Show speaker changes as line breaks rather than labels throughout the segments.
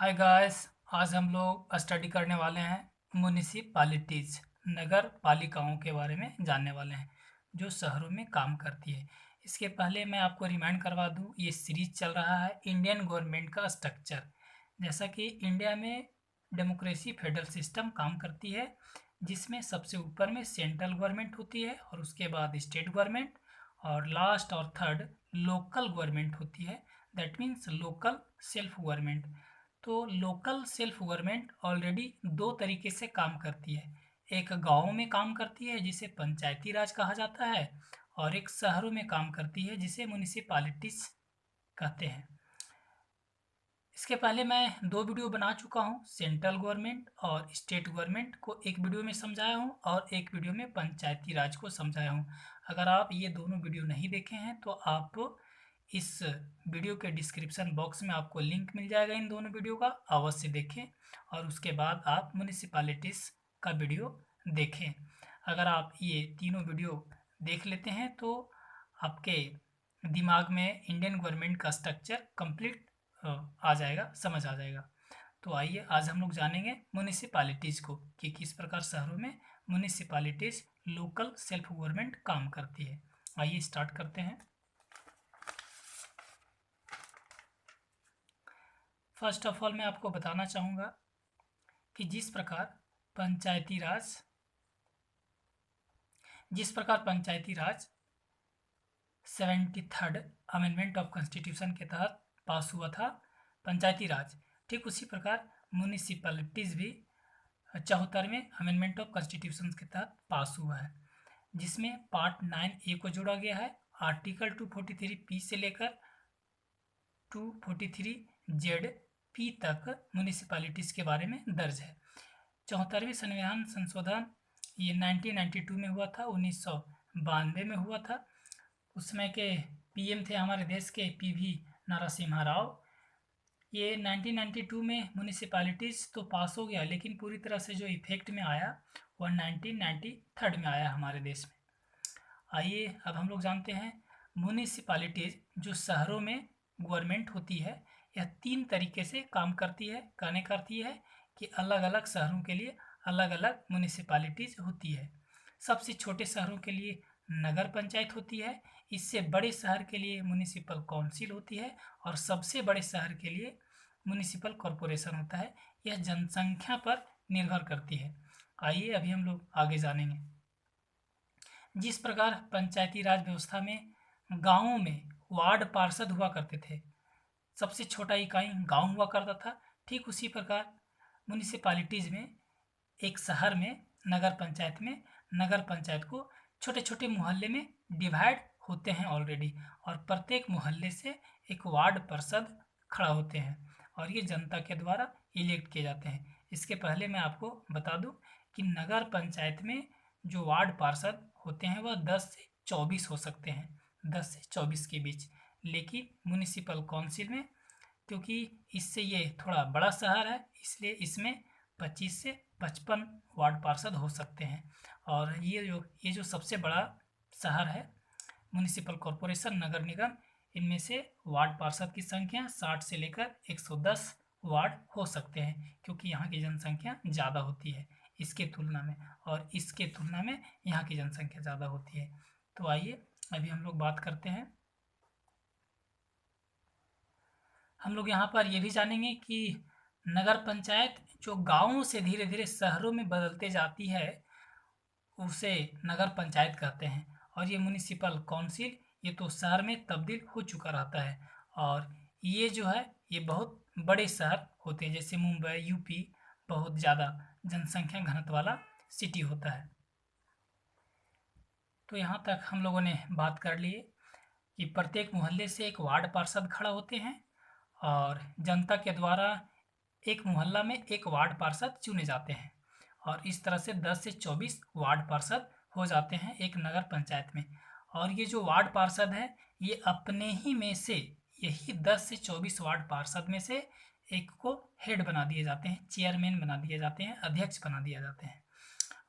Hi guys. आज हम लोग स्टडी करने वाले हैं म्युनिसिपैलिटीज़, नगर पालिकाओं के बारे में जानने वाले हैं जो शहरों में काम करती है। इसके पहले मैं आपको रिमाइंड करवा दूं, ये सीरीज चल रहा है इंडियन गवर्नमेंट का स्ट्रक्चर। जैसा कि इंडिया में डेमोक्रेसी फेडरल सिस्टम काम करती है, जिसमें सबसे ऊपर में सेंट्रल गवर्नमेंट होती है और उसके बाद स्टेट गवर्नमेंट और लास्ट और थर्ड लोकल गवर्नमेंट होती है। That means local self government. तो लोकल सेल्फ गवर्नमेंट ऑलरेडी दो तरीके से काम करती है। एक गाँव में काम करती है जिसे पंचायती राज कहा जाता है, और एक शहरों में काम करती है जिसे म्युनिसिपैलिटीज कहते हैं। इसके पहले मैं दो वीडियो बना चुका हूँ, सेंट्रल गवर्नमेंट और स्टेट गवर्नमेंट को एक वीडियो में समझाया हूँ और एक वीडियो में पंचायती राज को समझाया हूँ। अगर आप ये दोनों वीडियो नहीं देखे हैं तो आप इस वीडियो के डिस्क्रिप्शन बॉक्स में आपको लिंक मिल जाएगा इन दोनों वीडियो का, अवश्य देखें और उसके बाद आप म्युनिसिपैलिटीज़ का वीडियो देखें। अगर आप ये तीनों वीडियो देख लेते हैं तो आपके दिमाग में इंडियन गवर्नमेंट का स्ट्रक्चर कंप्लीट आ जाएगा, समझ आ जाएगा। तो आइए आज हम लोग जानेंगे म्युनिसिपैलिटीज़ को कि किस प्रकार शहरों में म्युनिसिपैलिटीज़ लोकल सेल्फ गवर्नमेंट काम करती है। आइए स्टार्ट करते हैं। फर्स्ट ऑफ ऑल मैं आपको बताना चाहूँगा कि जिस प्रकार पंचायती राज 73rd अमेंडमेंट ऑफ कॉन्स्टिट्यूशन के तहत पास हुआ था पंचायती राज, ठीक उसी प्रकार म्युनिसिपैलिटीज़ भी 74वें अमेंडमेंट ऑफ कॉन्स्टिट्यूशन के तहत पास हुआ है, जिसमें पार्ट 9A को जोड़ा गया है। आर्टिकल 243 से लेकर 243 पी तक म्युनिसिपैलिटीज़ के बारे में दर्ज है। 74वें संविधान संशोधन ये 1992 में हुआ था, 1992 में हुआ था। उसमें के पीएम थे हमारे देश के पीवी नरसिम्हा राव। ये 1992 में म्युनिसिपैलिटीज़ तो पास हो गया, लेकिन पूरी तरह से जो इफेक्ट में आया वह 1993 में आया हमारे देश में। आइए अब हम लोग जानते हैं म्युनिसिपैलिटीज़ जो शहरों में गवर्नमेंट होती है, यह तीन तरीके से काम करती है। करती है कि अलग अलग शहरों के लिए अलग अलग म्युनिसिपैलिटीज़ होती है। सबसे छोटे शहरों के लिए नगर पंचायत होती है, इससे बड़े शहर के लिए म्युनिसिपल काउंसिल होती है और सबसे बड़े शहर के लिए म्युनिसिपल कॉरपोरेशन होता है। यह जनसंख्या पर निर्भर करती है। आइए अभी हम लोग आगे जानेंगे। जिस प्रकार पंचायती राज व्यवस्था में गाँवों में वार्ड पार्षद हुआ करते थे, सबसे छोटा इकाई गांव हुआ करता था, ठीक उसी प्रकार म्युनिसिपैलिटीज़ में एक शहर में नगर पंचायत को छोटे छोटे मोहल्ले में डिवाइड होते हैं ऑलरेडी, और प्रत्येक मोहल्ले से एक वार्ड पार्षद खड़ा होते हैं और ये जनता के द्वारा इलेक्ट किए जाते हैं। इसके पहले मैं आपको बता दूं कि नगर पंचायत में जो वार्ड पार्षद होते हैं वह 10 से 24 हो सकते हैं, 10 से 24 के बीच। लेकिन म्युनिसिपल काउंसिल में, क्योंकि इससे ये थोड़ा बड़ा शहर है, इसलिए इसमें 25 से 55 वार्ड पार्षद हो सकते हैं। और ये जो सबसे बड़ा शहर है म्युनिसिपल कॉरपोरेशन नगर निगम, इनमें से वार्ड पार्षद की संख्या 60 से लेकर 110 वार्ड हो सकते हैं, क्योंकि यहाँ की जनसंख्या ज़्यादा होती है इसके तुलना में, और इसके तुलना में यहाँ की जनसंख्या ज़्यादा होती है। तो आइए अभी हम लोग बात करते हैं। हम लोग यहाँ पर ये भी जानेंगे कि नगर पंचायत जो गाँवों से धीरे धीरे शहरों में बदलते जाती है उसे नगर पंचायत कहते हैं, और ये म्युनिसिपल काउंसिल ये तो शहर में तब्दील हो चुका रहता है। और ये जो है ये बहुत बड़े शहर होते हैं, जैसे मुंबई यूपी बहुत ज़्यादा जनसंख्या घनत्व वाला सिटी होता है। तो यहाँ तक हम लोगों ने बात कर ली कि प्रत्येक मोहल्ले से एक वार्ड पार्षद खड़ा होते हैं और जनता के द्वारा एक मोहल्ला में एक वार्ड पार्षद चुने जाते हैं, और इस तरह से 10 से 24 वार्ड पार्षद हो जाते हैं एक नगर पंचायत में। और ये जो वार्ड पार्षद है ये अपने ही में से यही 10 से 24 वार्ड पार्षद में से एक को हेड बना दिए जाते हैं, चेयरमैन बना दिए जाते हैं, अध्यक्ष बना दिया जाते हैं,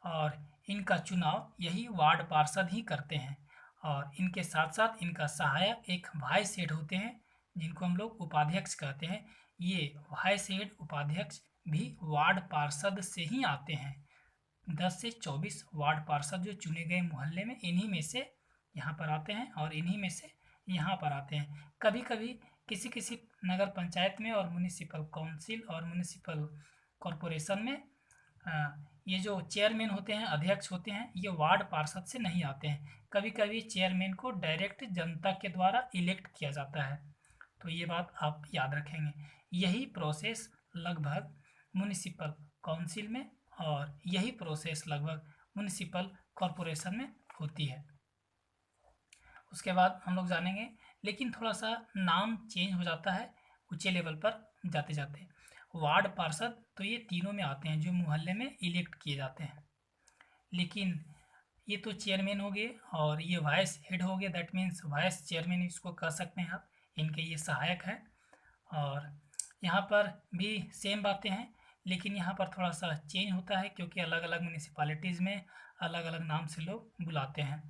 और इनका चुनाव यही वार्ड पार्षद ही करते हैं। और इनके साथ साथ इनका सहायक एक वाइस हेड होते हैं जिनको हम लोग उपाध्यक्ष कहते हैं। ये वाइस हेड उपाध्यक्ष भी वार्ड पार्षद से ही आते हैं। 10 से 24 वार्ड पार्षद जो चुने गए मोहल्ले में, इन्हीं में से यहाँ पर आते हैं और इन्हीं में से यहाँ पर आते हैं। कभी कभी किसी किसी नगर पंचायत में और म्यूनिसिपल काउंसिल और म्यूनिसिपल कॉरपोरेशन में ये जो चेयरमैन होते हैं, अध्यक्ष होते हैं, ये वार्ड पार्षद से नहीं आते हैं। कभी कभी चेयरमैन को डायरेक्ट जनता के द्वारा इलेक्ट किया जाता है। तो ये बात आप याद रखेंगे। यही प्रोसेस लगभग म्यूनिसिपल काउंसिल में और यही प्रोसेस लगभग म्यूनिसिपल कॉरपोरेशन में होती है। उसके बाद हम लोग जानेंगे, लेकिन थोड़ा सा नाम चेंज हो जाता है ऊंचे लेवल पर जाते जाते। वार्ड पार्षद तो ये तीनों में आते हैं जो मोहल्ले में इलेक्ट किए जाते हैं, लेकिन ये तो चेयरमैन हो गए और ये वाइस हेड हो गए, दैट मीन्स वाइस चेयरमैन इसको कह सकते हैं आप, इनके ये सहायक हैं। और यहाँ पर भी सेम बातें हैं, लेकिन यहाँ पर थोड़ा सा चेंज होता है क्योंकि अलग अलग म्यूनिसिपैलिटीज़ में अलग अलग नाम से लोग बुलाते हैं।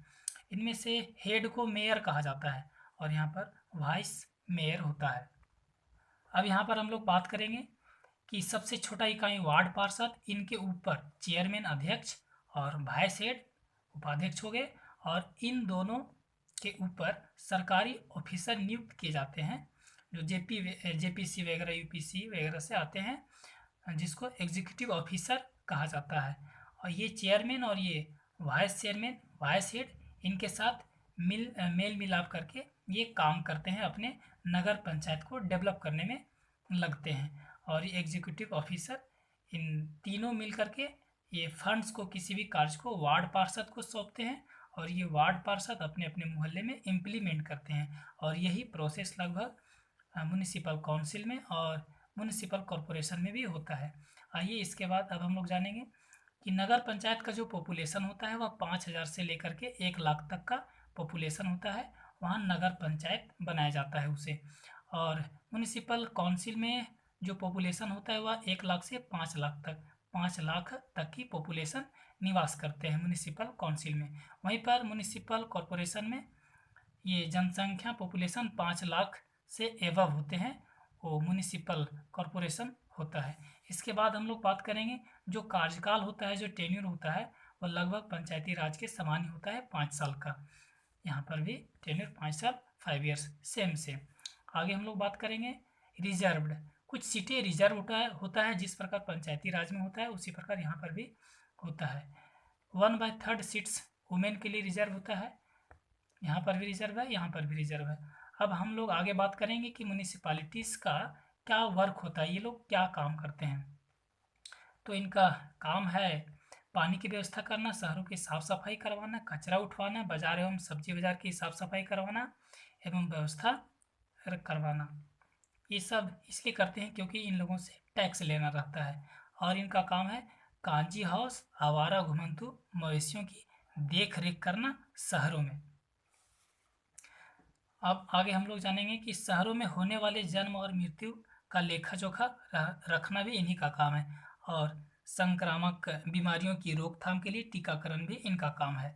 इनमें से हेड को मेयर कहा जाता है और यहाँ पर वाइस मेयर होता है। अब यहाँ पर हम लोग बात करेंगे कि सबसे छोटा इकाई वार्ड पार्षद, इनके ऊपर चेयरमैन अध्यक्ष और वाइस हेड उपाध्यक्ष हो गए, और इन दोनों के ऊपर सरकारी ऑफिसर नियुक्त किए जाते हैं जो जेपीसी वगैरह यूपीसी वगैरह से आते हैं, जिसको एग्जीक्यूटिव ऑफिसर कहा जाता है। और ये चेयरमैन और ये वाइस चेयरमैन, वाइस हेड, इनके साथ मेल मिलाप करके ये काम करते हैं, अपने नगर पंचायत को डेवलप करने में लगते हैं। और ये एग्जीक्यूटिव ऑफिसर इन तीनों मिल करके ये फंड्स को, किसी भी कार्य को वार्ड पार्षद को सौंपते हैं और ये वार्ड पार्षद अपने अपने मोहल्ले में इम्प्लीमेंट करते हैं। और यही प्रोसेस लगभग म्यूनिसिपल काउंसिल में और म्यूनिसिपल कॉरपोरेशन में भी होता है। आइए इसके बाद अब हम लोग जानेंगे कि नगर पंचायत का जो पॉपुलेशन होता है वह 5,000 से लेकर के 1 लाख तक का पॉपुलेशन होता है, वहाँ नगर पंचायत बनाया जाता है उसे। और म्यूनिसिपल काउंसिल में जो पॉपुलेशन होता है वह 1 लाख से 5 लाख तक, 5 लाख तक की पॉपुलेशन निवास करते हैं म्यूनिसिपल काउंसिल में। वहीं पर म्यूनिसिपल कॉरपोरेशन में ये जनसंख्या पॉपुलेशन 5 लाख से एवव होते हैं, वो म्यूनिसिपल कॉरपोरेशन होता है। इसके बाद हम लोग बात करेंगे जो कार्यकाल होता है, जो टेन्यूर होता है, वह लगभग पंचायती राज के समान ही होता है, 5 साल का। यहाँ पर भी टेन्यूर 5 साल, 5 ईयर्स, सेम। आगे हम लोग बात करेंगे रिजर्व्ड। कुछ सीटें रिजर्व होता है जिस प्रकार पंचायती राज में होता है उसी प्रकार यहाँ पर भी होता है। 1/3 सीट्स वुमेन के लिए रिजर्व होता है, यहाँ पर भी रिजर्व है, यहाँ पर भी रिजर्व है। अब हम लोग आगे बात करेंगे कि म्यूनिसिपैलिटीज़ का क्या वर्क होता है, ये लोग क्या काम करते हैं। तो इनका काम है पानी की व्यवस्था करना, शहरों की साफ सफाई करवाना, कचरा उठवाना, बाजार एवं सब्जी बाजार की साफ सफाई करवाना एवं व्यवस्था करवाना। ये सब इसलिए करते हैं क्योंकि इन लोगों से टैक्स लेना रहता है। और इनका काम है कांजी हाउस, आवारा घुमंतु मवेशियों की देख रेख करना शहरों में। अब आगे हम लोग जानेंगे कि शहरों में होने वाले जन्म और मृत्यु का लेखा जोखा रखना भी इन्हीं का काम है, और संक्रामक बीमारियों की रोकथाम के लिए टीकाकरण भी इनका काम है।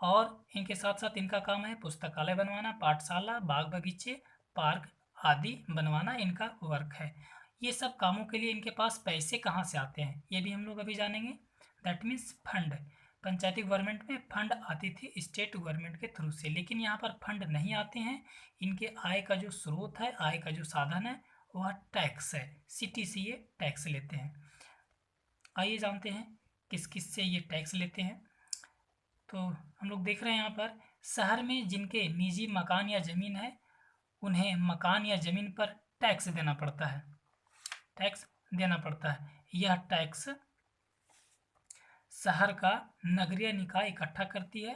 और इनके साथ साथ इनका काम है पुस्तकालय बनवाना, पाठशाला, बाग बगीचे, पार्क आदि बनवाना इनका वर्क है। ये सब कामों के लिए इनके पास पैसे कहाँ से आते हैं ये भी हम लोग अभी जानेंगे। That means fund. Panchayati government में फंड आती थी स्टेट गवर्नमेंट के थ्रू से, लेकिन यहाँ पर फंड नहीं आते हैं। इनके आय का जो स्रोत है, आय का जो साधन है, वह टैक्स है। सिटी से ये टैक्स लेते हैं। आइए जानते हैं किस किस से ये टैक्स लेते हैं। तो हम लोग देख रहे हैं यहाँ पर शहर में जिनके निजी मकान या ज़मीन है उन्हें मकान या ज़मीन पर टैक्स देना पड़ता है, टैक्स देना पड़ता है। यह टैक्स शहर का नगरीय निकाय इकट्ठा करती है।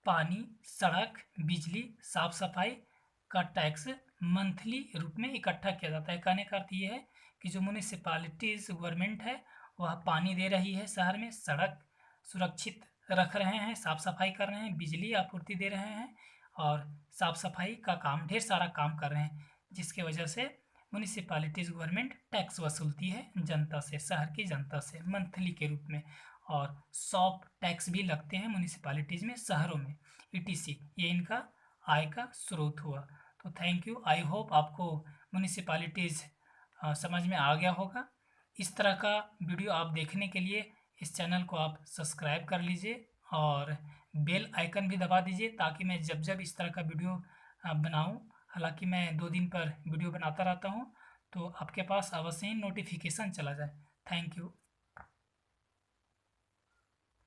पानी, सड़क, बिजली, साफ सफाई का टैक्स मंथली रूप में इकट्ठा किया जाता है। कहने का अर्थ ये है कि जो म्यूनिसिपैलिटीज़ गवर्नमेंट है वह पानी दे रही है शहर में, सड़क सुरक्षित रख रहे हैं, साफ सफाई कर रहे हैं, बिजली आपूर्ति दे रहे हैं और साफ सफाई का काम, ढेर सारा काम कर रहे हैं, जिसके वजह से म्यूनिसिपैलिटीज़ गवर्नमेंट टैक्स वसूलती है जनता से, शहर की जनता से मंथली के रूप में। और शॉप टैक्स भी लगते हैं म्यूनिसिपैलिटीज़ में, शहरों में, ईटीसी। ये इनका आय का स्रोत हुआ। तो थैंक यू। आई होप आपको म्यूनिसिपैलिटीज़ समझ में आ गया होगा। इस तरह का वीडियो आप देखने के लिए इस चैनल को आप सब्सक्राइब कर लीजिए और बेल आइकन भी दबा दीजिए, ताकि मैं जब जब इस तरह का वीडियो बनाऊं, हालांकि मैं 2 दिन पर वीडियो बनाता रहता हूं, तो आपके पास अवश्य ही नोटिफिकेशन चला जाए। Thank you.